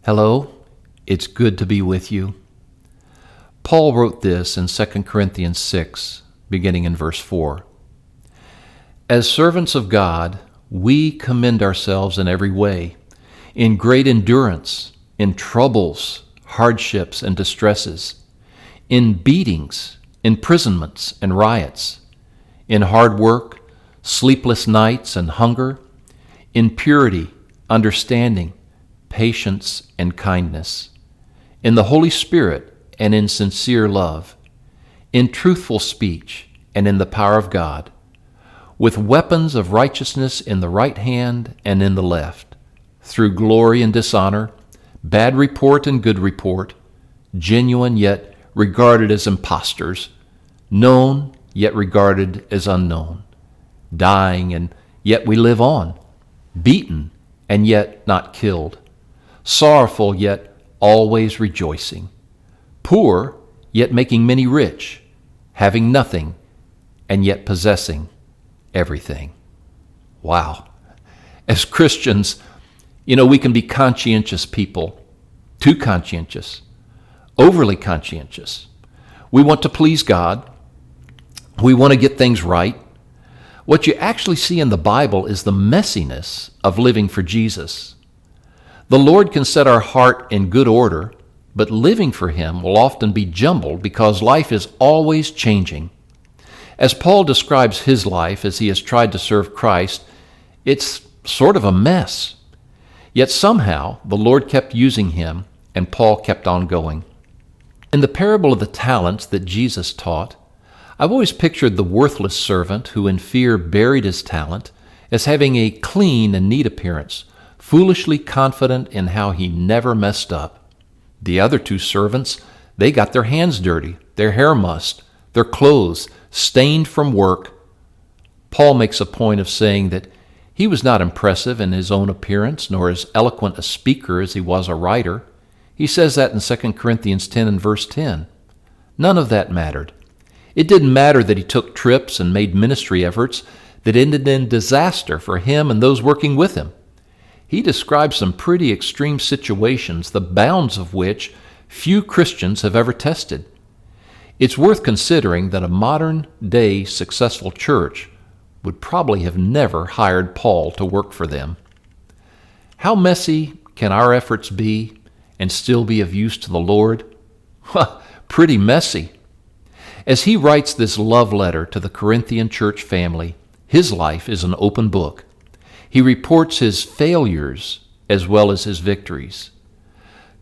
Hello, it's good to be with you. Paul wrote this in 2 Corinthians 6, beginning in verse 4. As servants of God, we commend ourselves in every way, in great endurance, in troubles, hardships, and distresses, in beatings, imprisonments, and riots, in hard work, sleepless nights, and hunger, in purity, understanding, patience, and kindness, in the Holy Spirit and in sincere love, in truthful speech and in the power of God, with weapons of righteousness in the right hand and in the left, through glory and dishonor, bad report and good report, genuine yet regarded as impostors, known yet regarded as unknown, dying and yet we live on, beaten and yet not killed, sorrowful yet always rejoicing, poor yet making many rich, having nothing and yet possessing everything. Wow. As Christians, we can be conscientious people, too conscientious, overly conscientious. We want to please God. We want to get things right. What you actually see in the Bible is the messiness of living for Jesus. The Lord can set our heart in good order, but living for Him will often be jumbled because life is always changing. As Paul describes his life as he has tried to serve Christ, it's sort of a mess. Yet somehow the Lord kept using him and Paul kept on going. In the parable of the talents that Jesus taught, I've always pictured the worthless servant who in fear buried his talent as having a clean and neat appearance, foolishly confident in how he never messed up. The other two servants, they got their hands dirty, their hair mussed, their clothes stained from work. Paul makes a point of saying that he was not impressive in his own appearance, nor as eloquent a speaker as he was a writer. He says that in 2 Corinthians 10 and verse 10. None of that mattered. It didn't matter that he took trips and made ministry efforts that ended in disaster for him and those working with him. He describes some pretty extreme situations, the bounds of which few Christians have ever tested. It's worth considering that a modern-day successful church would probably have never hired Paul to work for them. How messy can our efforts be and still be of use to the Lord? Pretty messy. As he writes this love letter to the Corinthian church family, his life is an open book. He reports his failures as well as his victories.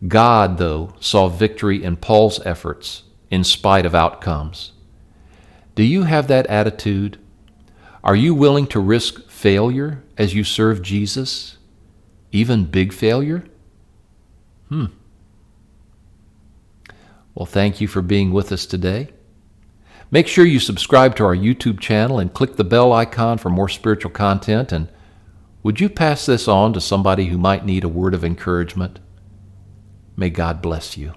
God, though, saw victory in Paul's efforts in spite of outcomes. Do you have that attitude? Are you willing to risk failure as you serve Jesus? Even big failure? Well, thank you for being with us today. Make sure you subscribe to our YouTube channel and click the bell icon for more spiritual content. And would you pass this on to somebody who might need a word of encouragement? May God bless you.